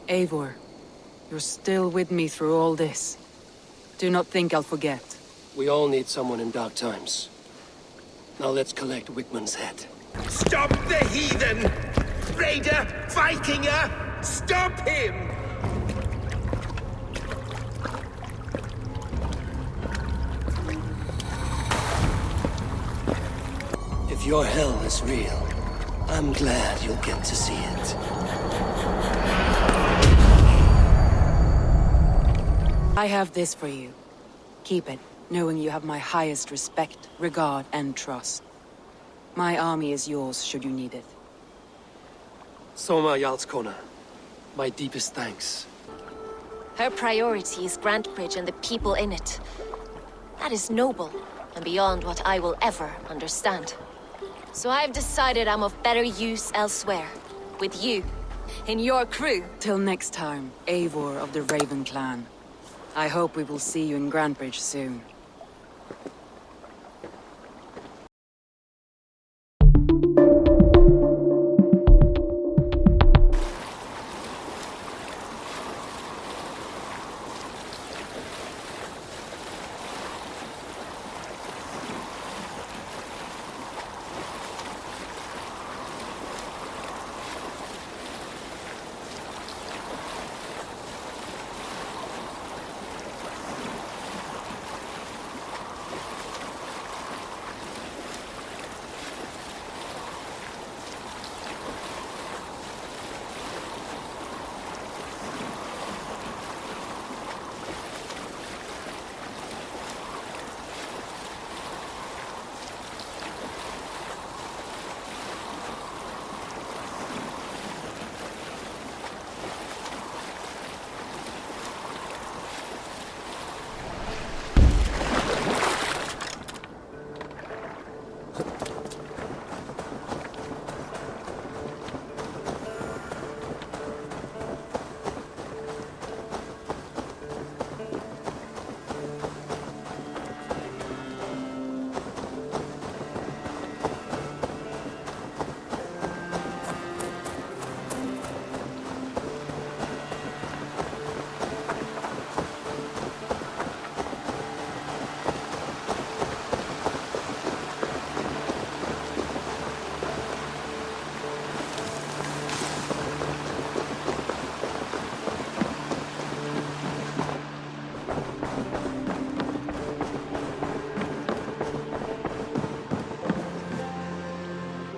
Eivor, you're still with me through all this. Do not think I'll forget. We all need someone in dark times. Now let's collect Wickman's head. Stop the heathen! Raider! Vikinger! Stop him! If your hell is real, I'm glad you'll get to see it. I have this for you. Keep it, knowing you have my highest respect, regard, and trust. My army is yours should you need it. Soma Jarlskona, my deepest thanks. Her priority is Grantebridge and the people in it. That is noble, and beyond what I will ever understand. So I've decided I'm of better use elsewhere. With you, in your crew. Till next time, Eivor of the Raven clan. I hope we will see you in Grantebridge soon.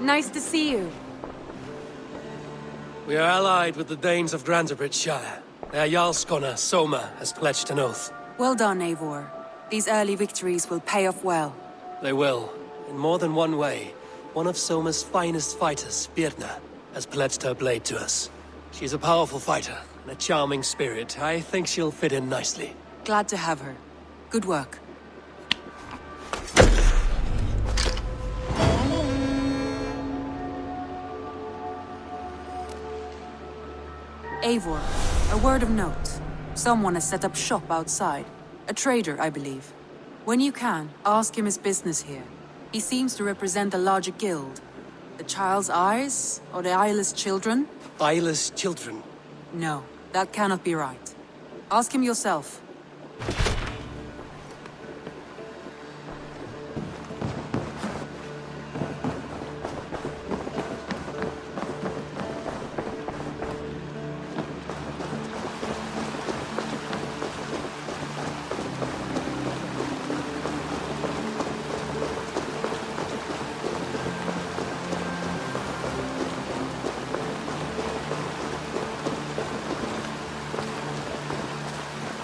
Nice to see you. We are allied with the Danes of Grantebridge Shire. Their Jarlskona, Soma, has pledged an oath. Well done, Eivor. These early victories will pay off well. They will, in more than one way. One of Soma's finest fighters, Birna, has pledged her blade to us. She's a powerful fighter, and a charming spirit. I think she'll fit in nicely. Glad to have her. Good work. Eivor, a word of note. Someone has set up shop outside. A trader, I believe. When you can, ask him his business here. He seems to represent a larger guild. The Child's Eyes? Or the Eyeless Children? Eyeless children? No, that cannot be right. Ask him yourself.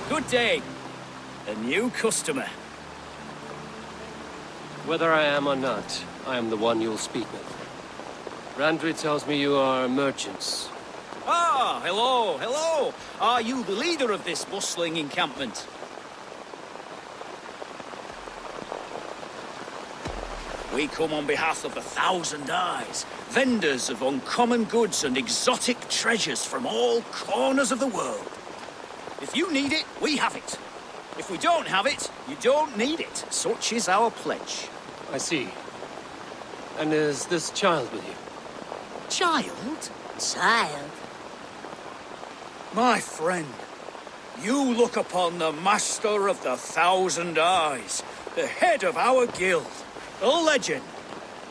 Good day. A new customer. Whether I am or not, I am the one you'll speak with. Randvi tells me you are merchants. Ah, hello, hello. Are you the leader of this bustling encampment? We come on behalf of 1,000 Eyes, vendors of uncommon goods and exotic treasures from all corners of the world. If you need it, we have it. If we don't have it, you don't need it. Such is our pledge. I see. And is this child with you? Child? Child? My friend, you look upon the Master of the Thousand Eyes, the head of our guild, a legend,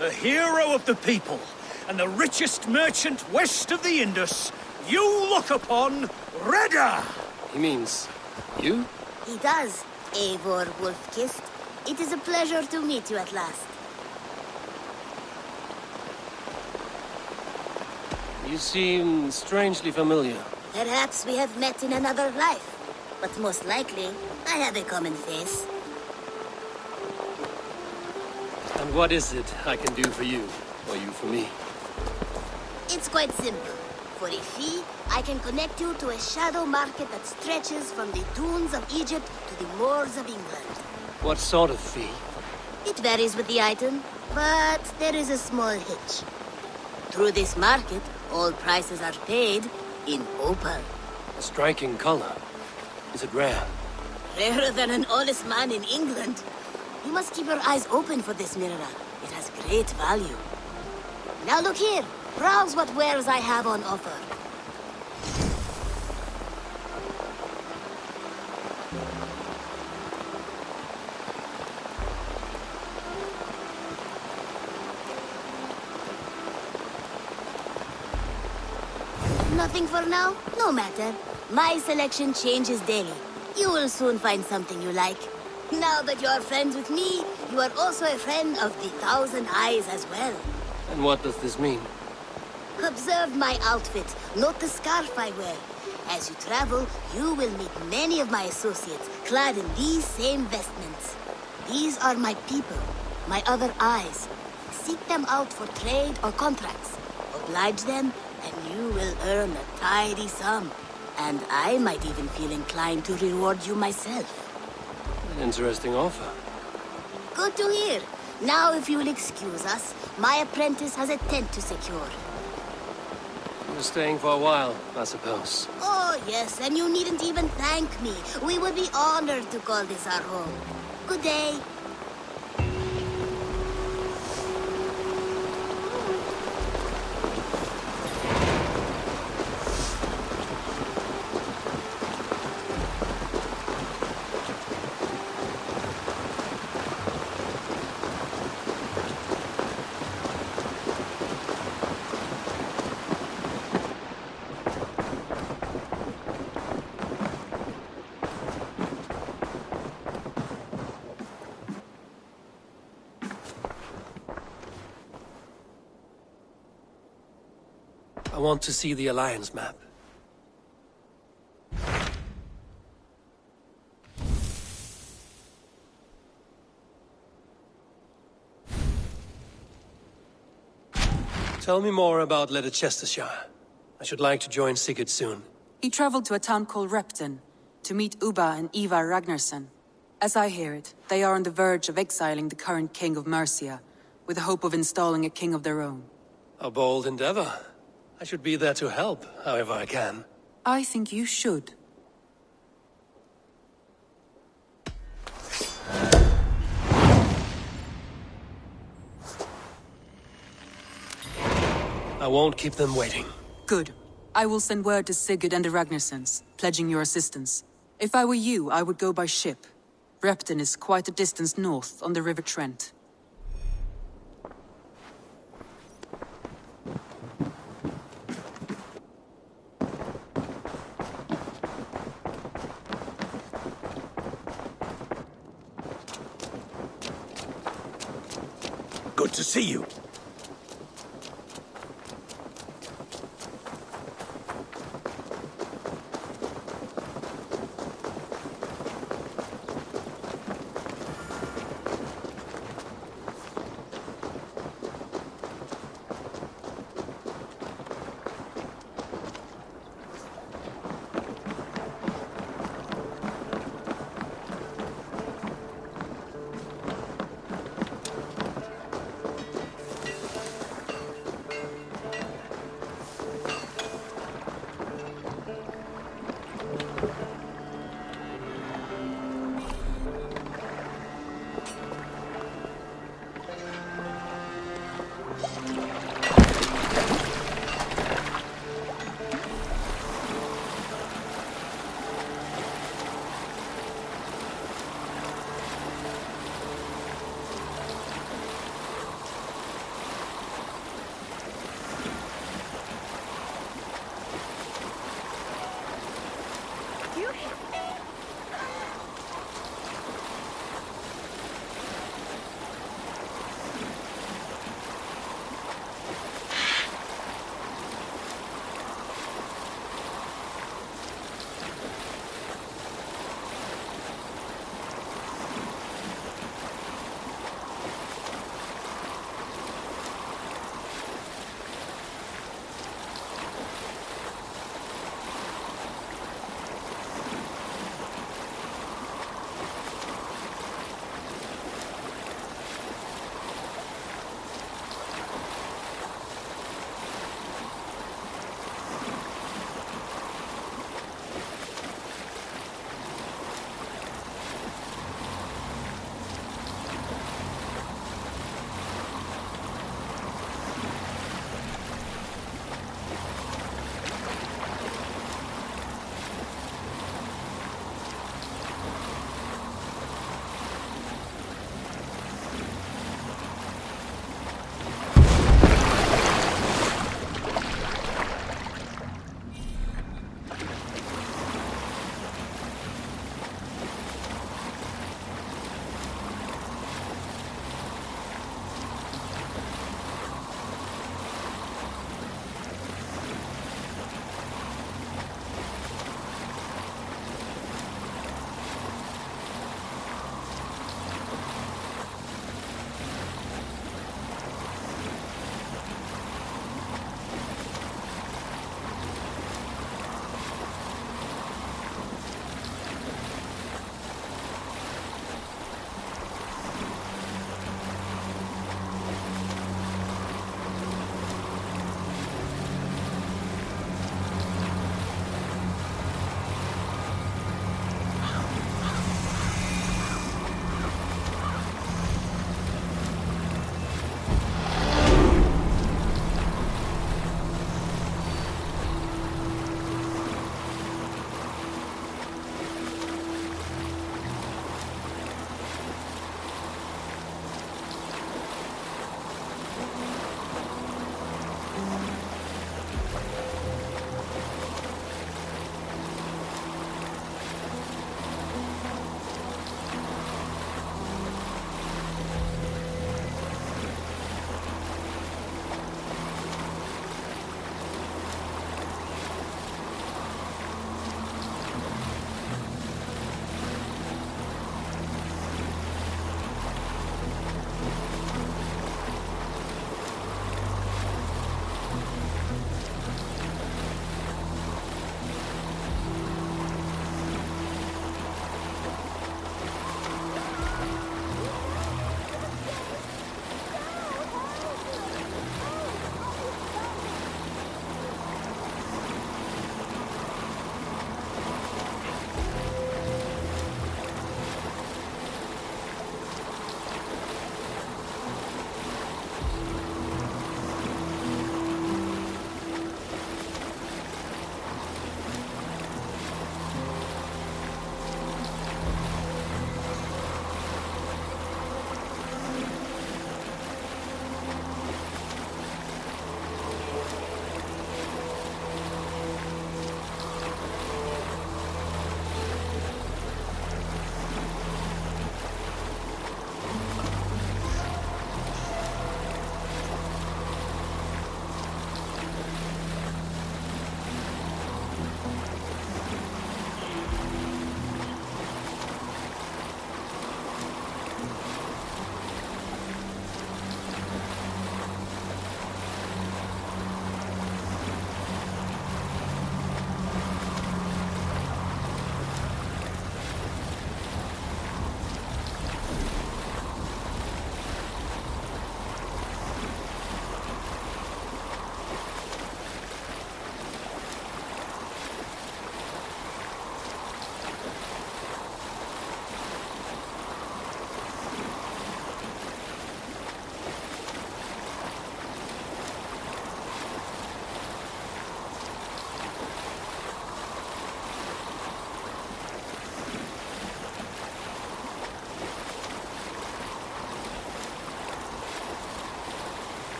a hero of the people, and the richest merchant west of the Indus. You look upon Ragnar! He means you? He does, Eivor Wolf-Kissed. It is a pleasure to meet you at last. You seem strangely familiar. Perhaps we have met in another life, but most likely, I have a common face. And what is it I can do for you, or you for me? It's quite simple. For a fee, I can connect you to a shadow market that stretches from the dunes of Egypt to the moors of England. What sort of fee? It varies with the item, but there is a small hitch. Through this market, all prices are paid in opal. A striking color. Is it rare? Rarer than an honest man in England. You must keep your eyes open for this mineral. It has great value. Now look here. Browse what wares I have on offer. Nothing for now? No matter. My selection changes daily. You will soon find something you like. Now that you are friends with me, you are also a friend of the Thousand Eyes as well. And what does this mean? Observe my outfit. Note the scarf I wear. As you travel, you will meet many of my associates, clad in these same vestments. These are my people, my other eyes. Seek them out for trade or contracts. Oblige them, and you will earn a tidy sum. And I might even feel inclined to reward you myself. An interesting offer. Good to hear. Now, if you will excuse us, my apprentice has a tent to secure. You're staying for a while, I suppose. Oh, yes, and you needn't even thank me. We would be honored to call this our home. Good day. I want to see the Alliance map. Tell me more about Leicestershire. I should like to join Sigurd soon. He traveled to a town called Repton to meet Ubba and Ivarr Ragnarsson. As I hear it, they are on the verge of exiling the current King of Mercia, with the hope of installing a king of their own. A bold endeavor. I should be there to help, however I can. I think you should. I won't keep them waiting. Good. I will send word to Sigurd and the Ragnarssons, pledging your assistance. If I were you, I would go by ship. Repton is quite a distance north on the River Trent. Good to see you.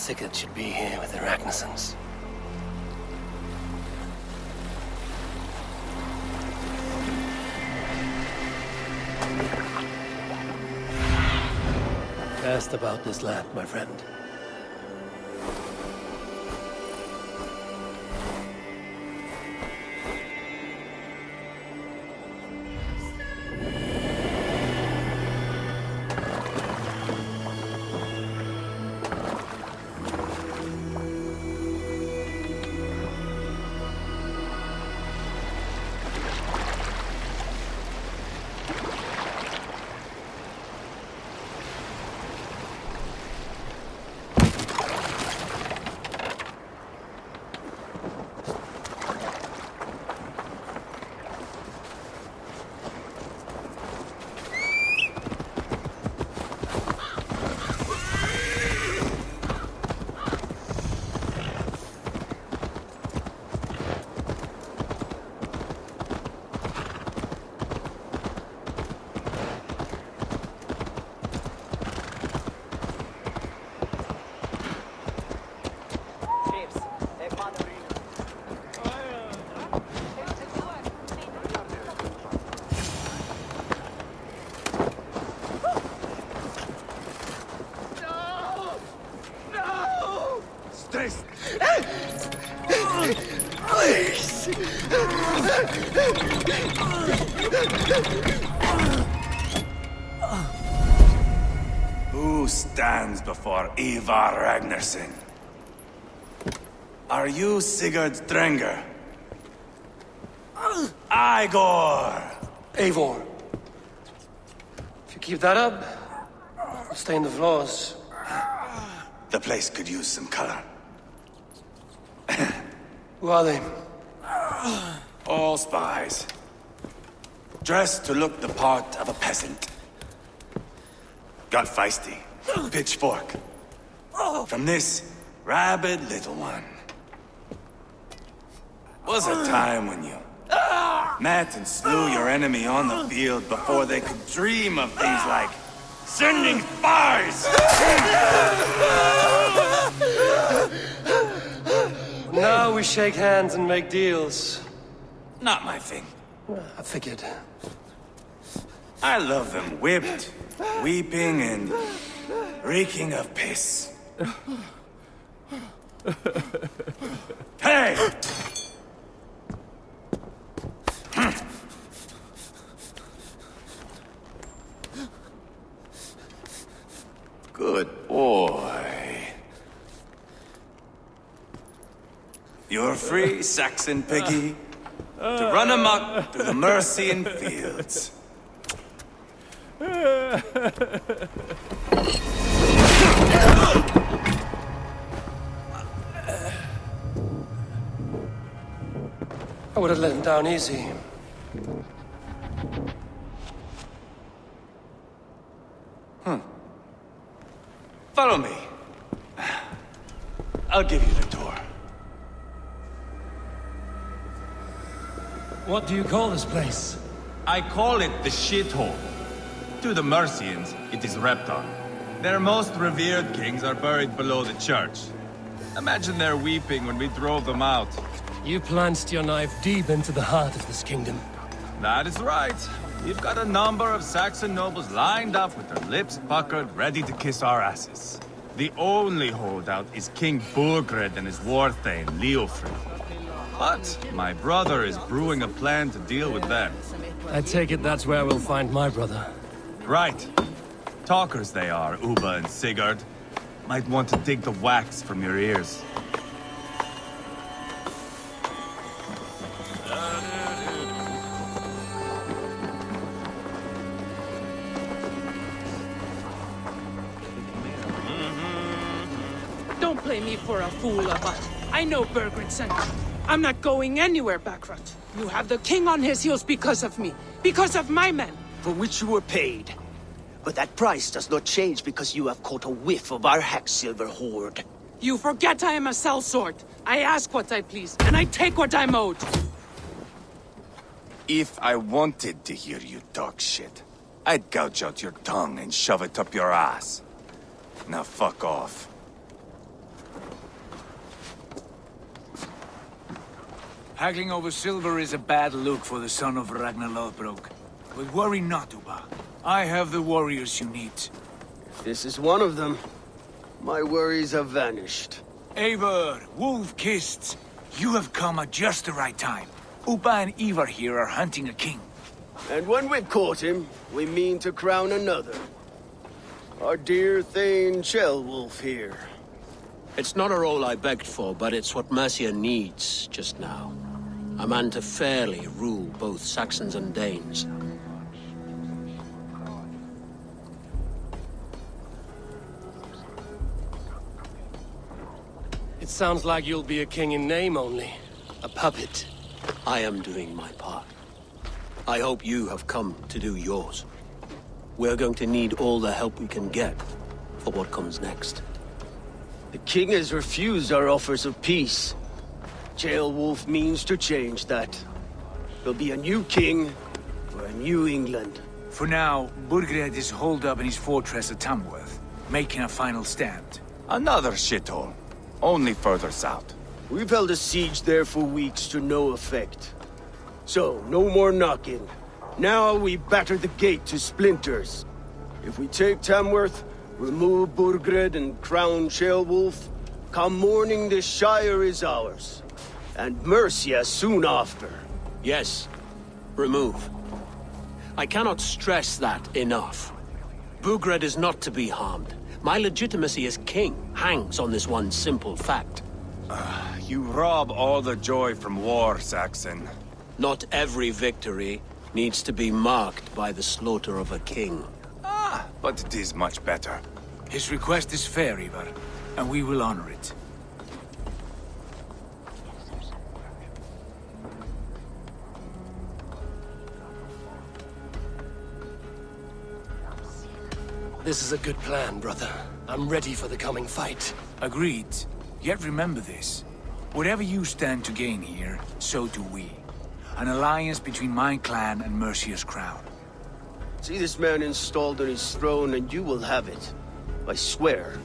Sigurd should be here with the Ragnarsons. Asked about this land, my friend. Who stands before Ivarr Ragnarsson? Are you Sigurd's Drenger? Igor! Eivor. If you keep that up, I'll stain the floors. The place could use some color. Who are they? All spies. Dressed to look the part of a peasant. Got feisty. Pitchfork. From this rabid little one. Was a time when you met and slew your enemy on the field before they could dream of things like sending spies! Now we shake hands and make deals. Not my thing. I figured. I love them whipped, weeping, and reeking of piss. Hey! Good boy. You're free, Saxon piggy, to run amok through the Mercian fields. I would have let him down easy. Follow me. I'll give you the tour. What do you call this place? I call it the shithole. To the Mercians, it is Repton. Their most revered kings are buried below the church. Imagine their weeping when we drove them out. You plunged your knife deep into the heart of this kingdom. That is right. We've got a number of Saxon nobles lined up with their lips puckered, ready to kiss our asses. The only holdout is King Burgred and his war thane, Leofrid. But my brother is brewing a plan to deal with them. I take it that's where we'll find my brother. Right. Talkers they are, Ubba and Sigurd. Might want to dig the wax from your ears. Don't play me for a fool, Ubba. I know Burgred sent you. I'm not going anywhere, Backrot. You have the king on his heels because of me. Because of my men. For which you were paid. But that price does not change because you have caught a whiff of our hack-silver hoard. You forget I am a sellsword. I ask what I please, and I take what I'm owed. If I wanted to hear you talk shit, I'd gouge out your tongue and shove it up your ass. Now fuck off. Haggling over silver is a bad look for the son of Ragnar Lothbrok. But worry not, Ubba. I have the warriors you need. This is one of them. My worries have vanished. Eivor, wolf-kissed. You have come at just the right time. Ubba and Ivarr here are hunting a king. And when we've caught him, we mean to crown another. Our dear Thane Ceolwulf here. It's not a role I begged for, but it's what Mercia needs just now. A man to fairly rule both Saxons and Danes. It sounds like you'll be a king in name only. A puppet. I am doing my part. I hope you have come to do yours. We're going to need all the help we can get for what comes next. The king has refused our offers of peace. Ceolwulf means to change that. There'll be a new king for a new England. For now, Burgred is holed up in his fortress at Tamworth, making a final stand. Another shithole. Only further south. We've held a siege there for weeks to no effect. So, no more knocking. Now we batter the gate to splinters. If we take Tamworth, remove Burgred and crown Ceolwulf, come morning the Shire is ours. And Mercia soon after. Yes. Remove. I cannot stress that enough. Burgred is not to be harmed. My legitimacy as king hangs on this one simple fact. You rob all the joy from war, Saxon. Not every victory needs to be marked by the slaughter of a king. But it is much better. His request is fair, Ivarr, and we will honor it. This is a good plan, brother. I'm ready for the coming fight. Agreed. Yet remember this. Whatever you stand to gain here, so do we. An alliance between my clan and Mercia's crown. See this man installed on his throne and you will have it. I swear.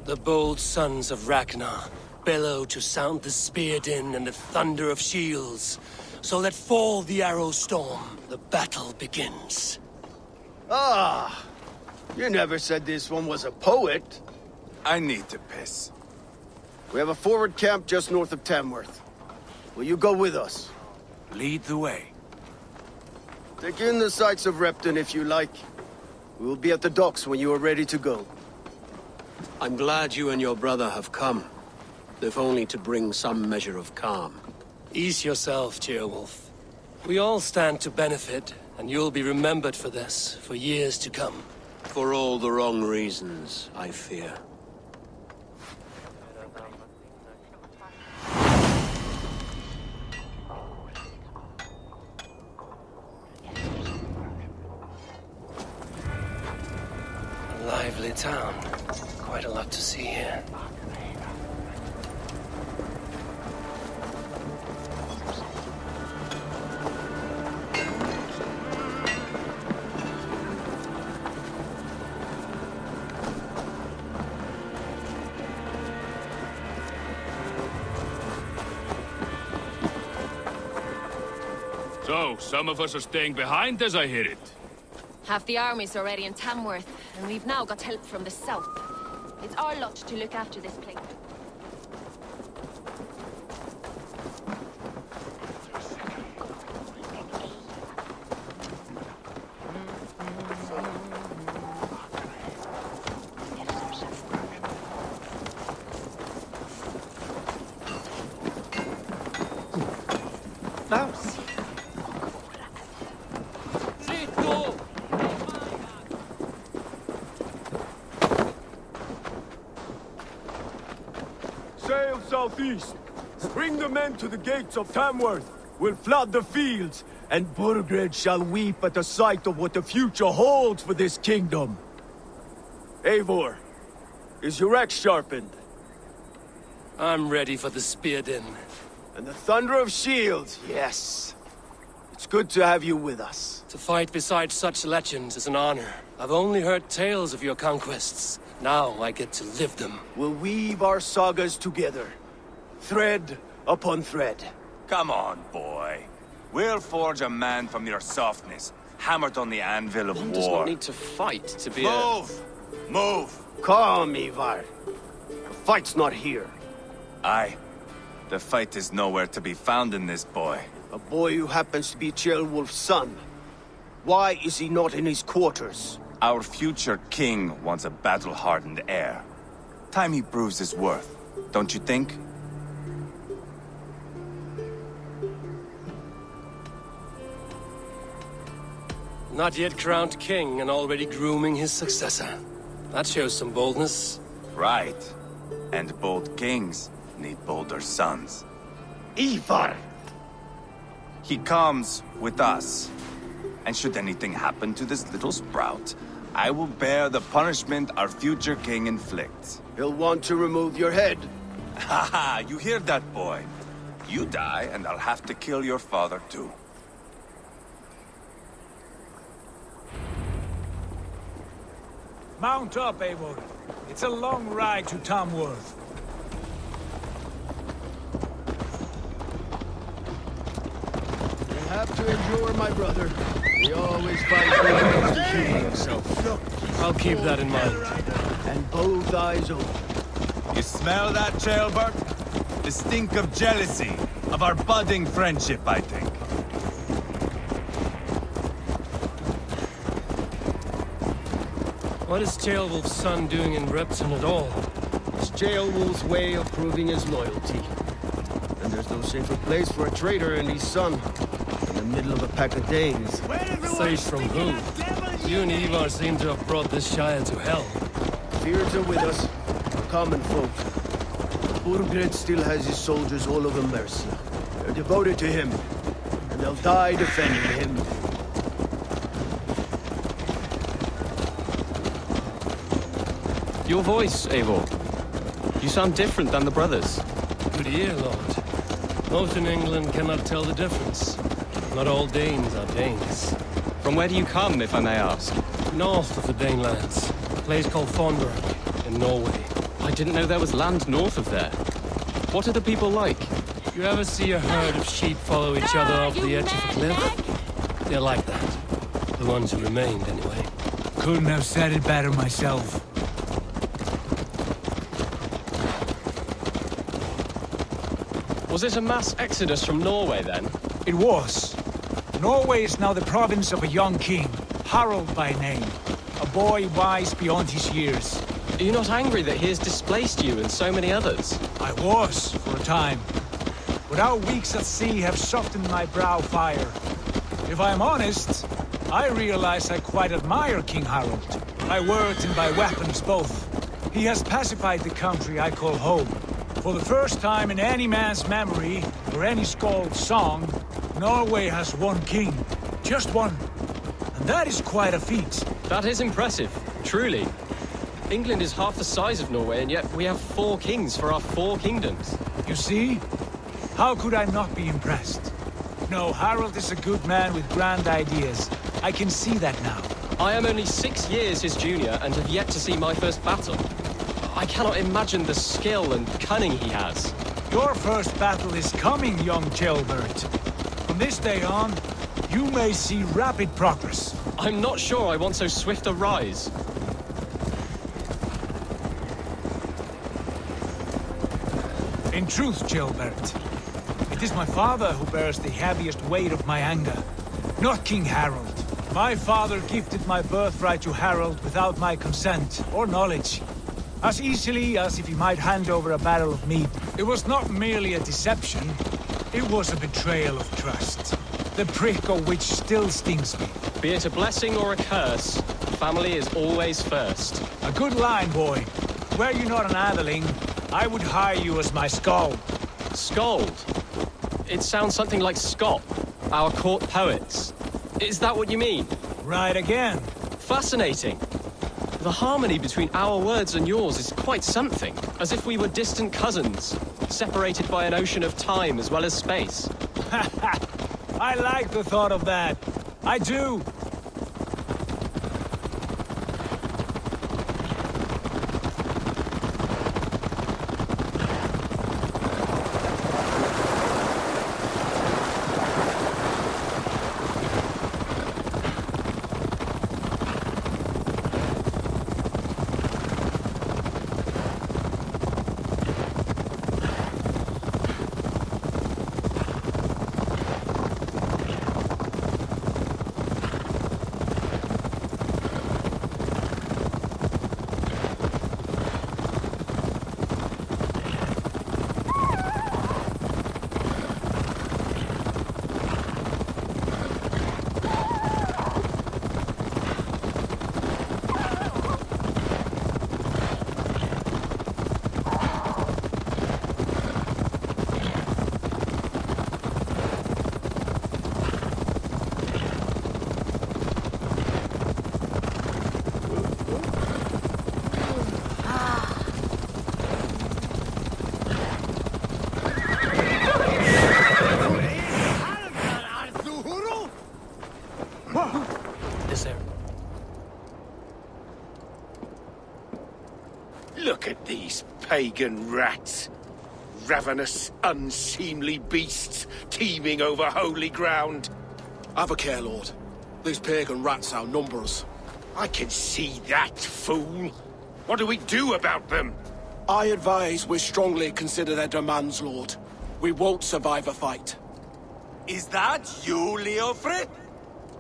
The bold sons of Ragnar bellow to sound the spear din and the thunder of shields. So let fall the arrow storm. The battle begins. Ah! You never said this one was a poet. I need to piss. We have a forward camp just north of Tamworth. Will you go with us? Lead the way. Take in the sights of Repton if you like. We will be at the docks when you are ready to go. I'm glad you and your brother have come. If only to bring some measure of calm. Ease yourself, Ceolwulf. We all stand to benefit, and you'll be remembered for this, for years to come. For all the wrong reasons, I fear. A lively town. Quite a lot to see here. So, some of us are staying behind as I hear it. Half the army's already in Tamworth, and we've now got help from the south. It's our lot to look after this place. Sail southeast. Bring the men to the gates of Tamworth. We'll flood the fields, and Burgred shall weep at the sight of what the future holds for this kingdom. Eivor, is your axe sharpened? I'm ready for the spear din. And the thunder of shields, yes. It's good to have you with us. To fight beside such legends is an honor. I've only heard tales of your conquests, Now I get to live them. We'll weave our sagas together, thread upon thread. Come on, boy. We'll forge a man from your softness, hammered on the anvil of One war. does not need to fight to be Move! Move! Calm, Ivarr. The fight's not here. Aye. The fight is nowhere to be found in this boy. A boy who happens to be Ceolwulf's son. Why is he not in his quarters? Our future king wants a battle-hardened heir. Time he proves his worth, don't you think? Not yet crowned king and already grooming his successor. That shows some boldness. Right. And bold kings need bolder sons. Ivarr! He comes with us. And should anything happen to this little sprout, I will bear the punishment our future king inflicts. He'll want to remove your head. Haha, you hear that, boy? You die, and I'll have to kill your father, too. Mount up, Eivor. It's a long ride to Tamworth. You have to endure, my brother. He always fights against the king himself. I'll keep that in mind. And both eyes open. You smell that, Ceolwulf? The stink of jealousy, of our budding friendship, I think. What is Ceolwulf's son doing in Repton at all? It's Ceolwulf's way of proving his loyalty. And there's no safer place for a traitor and his son in the middle of a pack of Danes. Safe from who? You and Ivarr seem to have brought this Shire to hell. Fears are with us, the common folk. Burgred still has his soldiers all over Mercia. They're devoted to him, and they'll die defending him. Your voice, Eivor. You sound different than the brothers. Good ear, Lord. Most in England cannot tell the difference. Not all Danes are Danes. From where do you come, if I may ask? North of the Danelands. A place called Thornburg, in Norway. I didn't know there was land north of there. What are the people like? You ever see a herd of sheep follow each other off the edge of a cliff? They're like that. The ones who remained, anyway. Couldn't have said it better myself. Was it a mass exodus from Norway, then? It was. Norway is now the province of a young king, Harald by name. A boy wise beyond his years. Are you not angry that he has displaced you and so many others? I was, for a time. But our weeks at sea have softened my brow fire. If I am honest, I realize I quite admire King Harald. By words and by weapons both. He has pacified the country I call home. For the first time in any man's memory, or any skald's song, Norway has one king. Just one. And that is quite a feat. That is impressive, truly. England is half the size of Norway, and yet we have 4 kings for our 4 kingdoms. You see? How could I not be impressed? No, Harald is a good man with grand ideas. I can see that now. I am only 6 years his junior and have yet to see my first battle. I cannot imagine the skill and cunning he has. Your first battle is coming, young Ceolwulf. From this day on, you may see rapid progress. I'm not sure I want so swift a rise. In truth, Ceolwulf, it is my father who bears the heaviest weight of my anger, not King Harald. My father gifted my birthright to Harald without my consent or knowledge. As easily as if he might hand over a barrel of meat. It was not merely a deception, it was a betrayal of trust. The prick of which still stings me. Be it a blessing or a curse, family is always first. A good line, boy. Were you not an atheling, I would hire you as my skald. Skald? It sounds something like Scott, our court poets. Is that what you mean? Right again. Fascinating. The harmony between our words and yours is quite something. As if we were distant cousins, separated by an ocean of time as well as space. I like the thought of that. I do. Look at these pagan rats. Ravenous, unseemly beasts teeming over holy ground. Have a care, Lord. These pagan rats outnumber us. I can see that, fool. What do we do about them? I advise we strongly consider their demands, Lord. We won't survive a fight. Is that you, Leofrid?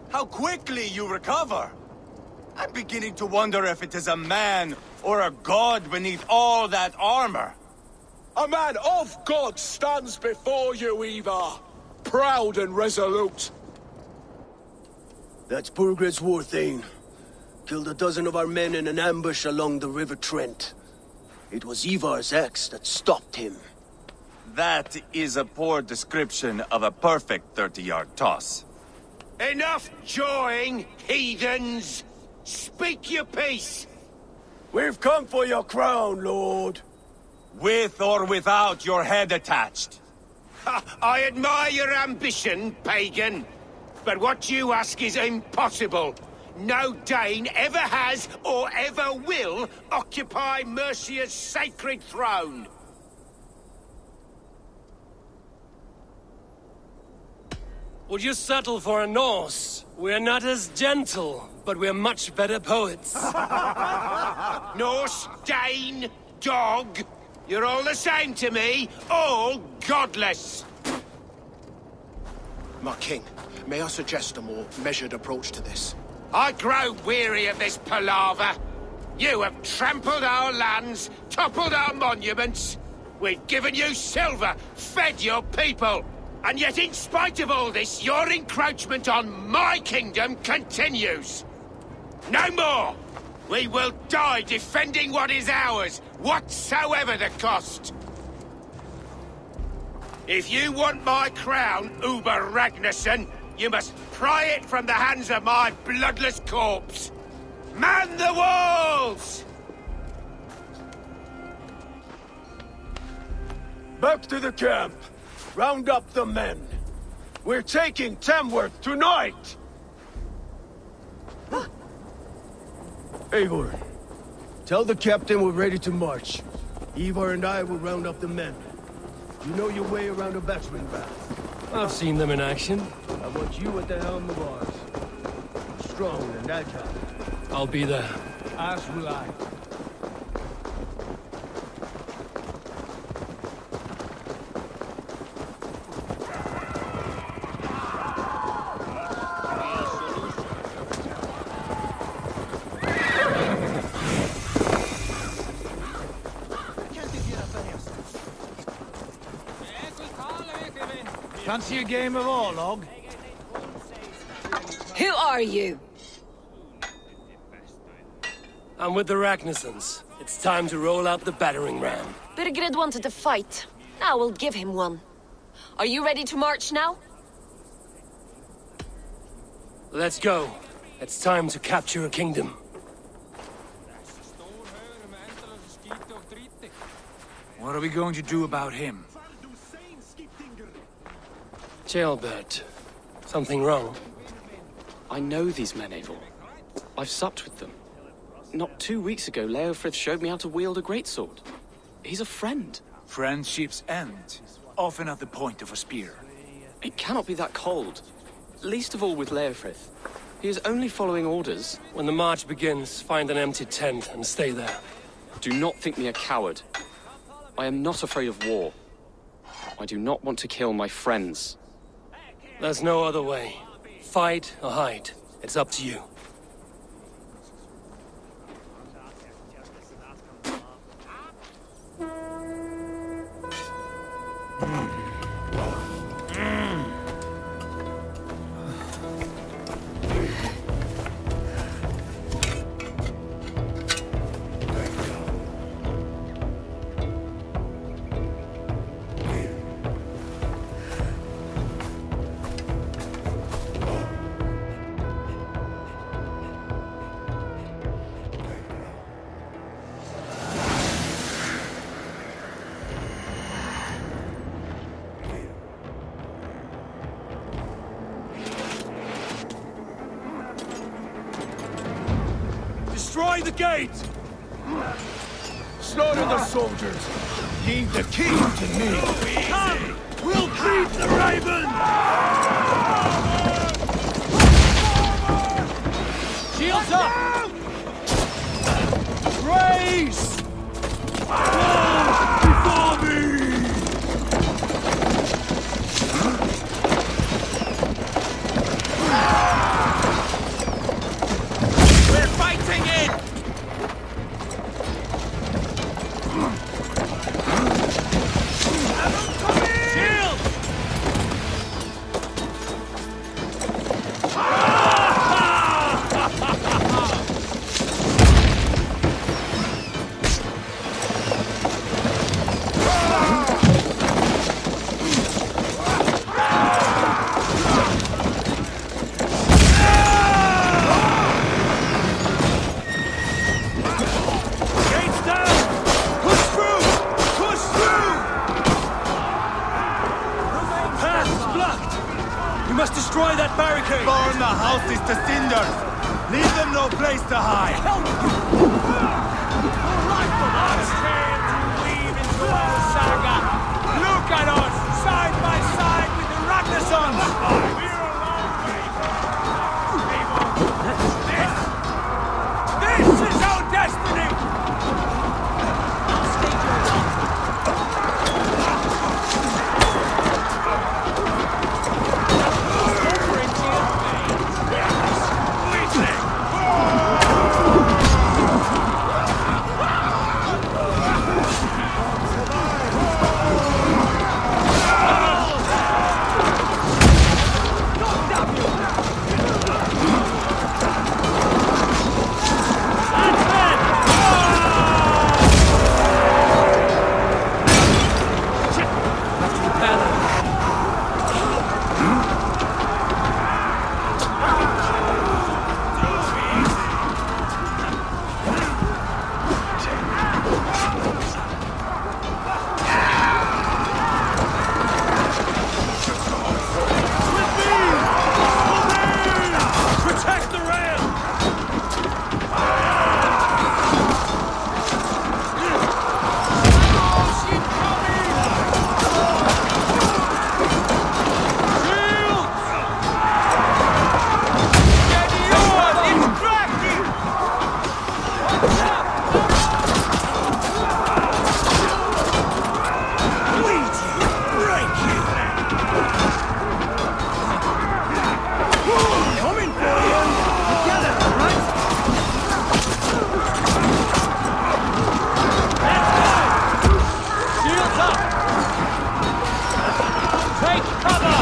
How quickly you recover! I'm beginning to wonder if it is a man or a god beneath all that armor. A man of God stands before you, Ivarr. Proud and resolute. That's Burgred's war thane. Killed a dozen of our men in an ambush along the River Trent. It was Ivar's axe that stopped him. That is a poor description of a perfect 30-yard toss. Enough jawing, heathens! Speak your piece! We've come for your crown, Lord. With or without your head attached. Ha, I admire your ambition, pagan. But what you ask is impossible. No Dane ever has or ever will occupy Mercia's sacred throne. Would you settle for a Norse? We're not as gentle, but we're much better poets. Norse, Dane, dog. You're all the same to me. All godless. My king, may I suggest a more measured approach to this? I grow weary of this palaver. You have trampled our lands, toppled our monuments. We've given you silver, fed your people. And yet, in spite of all this, your encroachment on my kingdom continues. No more! We will die defending what is ours, whatsoever the cost. If you want my crown, Ubba Ragnarsson, you must pry it from the hands of my bloodless corpse. Man the walls! Back to the camp. Round up the men. We're taking Tamworth tonight! Eivor, tell the captain we're ready to march. Ivarr and I will round up the men. You know your way around a battering ram. I've seen them in action. I want you at the helm of ours. Strong and agile. I'll be there. As will I. Fancy a game of Orlog? Who are you? I'm with the Ragnarssons. It's time to roll out the battering ram. Burgred wanted to fight. Now we'll give him one. Are you ready to march now? Let's go. It's time to capture a kingdom. What are we going to do about him? Ceolwulf. Something wrong? I know these men, Eivor. I've supped with them. Not 2 weeks ago, Leofrid showed me how to wield a greatsword. He's a friend. Friendships end, often at the point of a spear. It cannot be that cold. Least of all with Leofrid. He is only following orders. When the march begins, find an empty tent and stay there. Do not think me a coward. I am not afraid of war. I do not want to kill my friends. There's no other way. Fight or hide. It's up to you. Destroy the gate! slaughter the soldiers. Leave the king to me. Come! We'll beat the Raven! Shields up! Grace! Before me! We're fighting it! Shield! Gates down! Push through! Push through! Path is blocked! We must destroy that barricade! Burn the houses to cinders! Leave them no place to hide! Look at us, side by side with the Ragnarsons! This is our destiny! Protect the rail! Shields up! Take cover!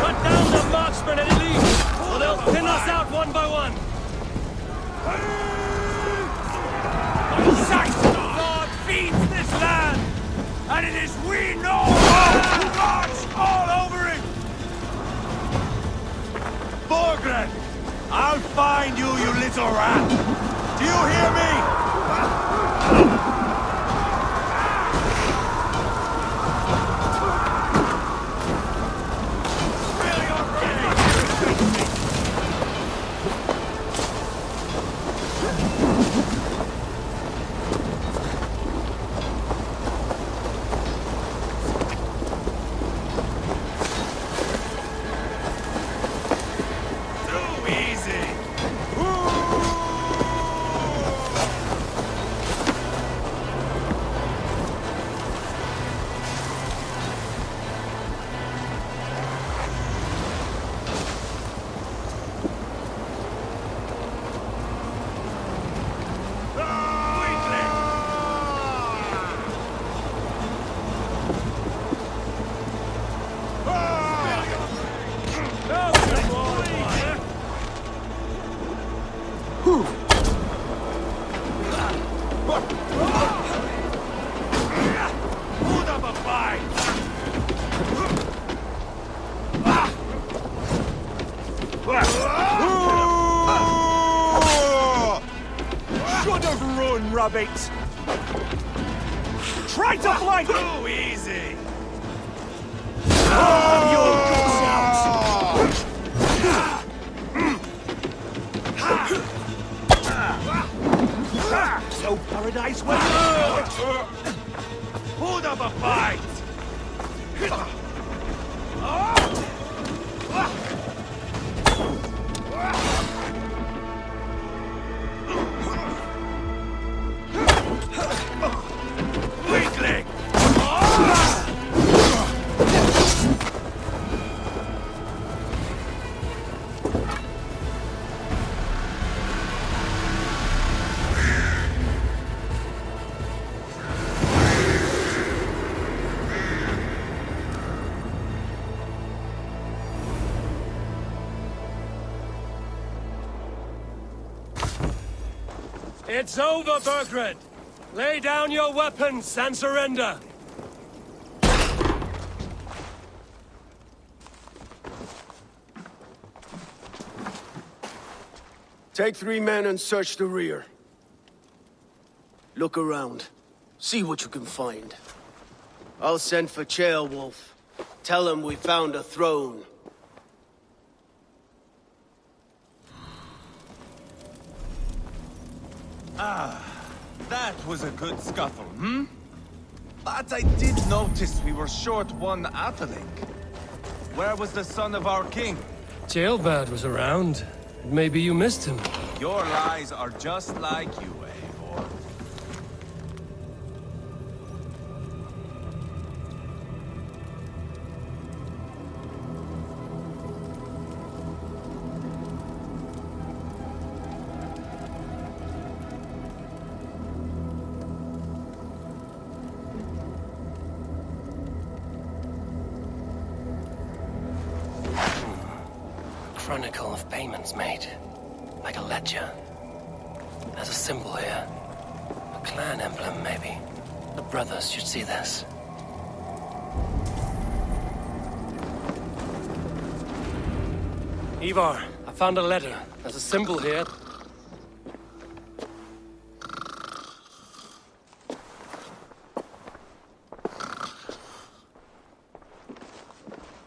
Cut down the marksmen and elite, or they'll pin us out one by one! Saxon God feeds this land, and it is we know who march all over it! Burgred! I'll find you, you little rat! Do you hear me? Too easy! Ooh. Should have run, rabbit! Try to flank! Too easy! Your guts out! So paradise way. Put up a fight! Weakling! It's over, Burgred! Lay down your weapons and surrender! Take 3 men and search the rear. Look around. See what you can find. I'll send for Ceolwulf. Tell him we found a throne. That was a good scuffle, hmm? But I did notice we were short one atheling. Where was the son of our king? Ceolwulf was around. Maybe you missed him. Your lies are just like you, Eivor. Chronicle of payments made. Like a ledger. There's a symbol here. A clan emblem, maybe. The brothers should see this. Ivarr, I found a letter. There's a symbol here.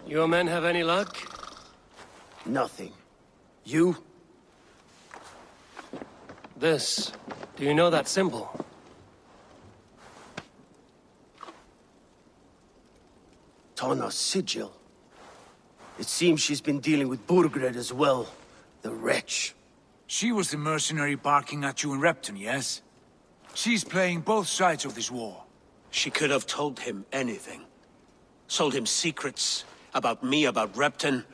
Your men have any luck? Nothing. You? This. Do you know that symbol? Tanna's sigil. It seems she's been dealing with Burgred as well. The wretch. She was the mercenary barking at you in Repton, yes? She's playing both sides of this war. She could have told him anything. Sold him secrets about me, about Repton,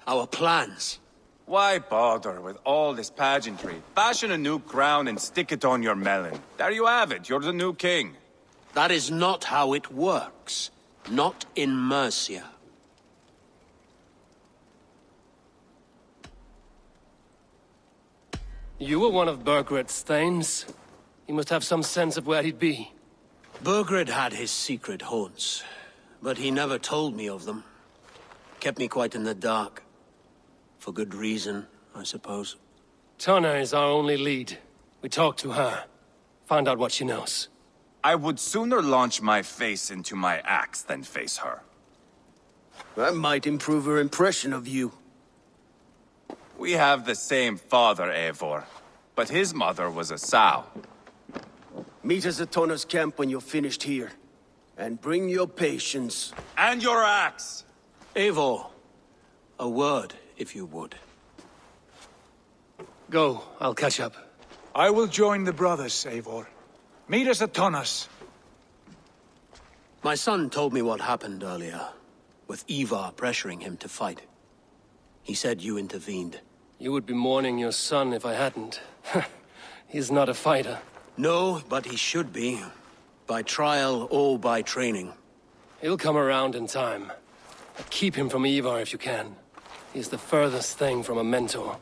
our plans. Why bother with all this pageantry? Fashion a new crown and stick it on your melon. There you have it, you're the new king. That is not how it works. Not in Mercia. You were one of Burgred's thanes. He must have some sense of where he'd be. Burgred had his secret haunts, but he never told me of them. Kept me quite in the dark. For good reason, I suppose. Tanna is our only lead. We talk to her. Find out what she knows. I would sooner launch my face into my axe than face her. That might improve her impression of you. We have the same father, Eivor, but his mother was a sow. Meet us at Tanna's camp when you're finished here. And bring your patience. And your axe! Eivor, a word, if you would. Go, I'll catch up. I will join the brothers, Eivor. Meet us at Tanna's. My son told me what happened earlier, with Ivarr pressuring him to fight. He said you intervened. You would be mourning your son if I hadn't. He's not a fighter. No, but he should be. By trial or by training. He'll come around in time. Keep him from Ivarr if you can. He's the furthest thing from a mentor.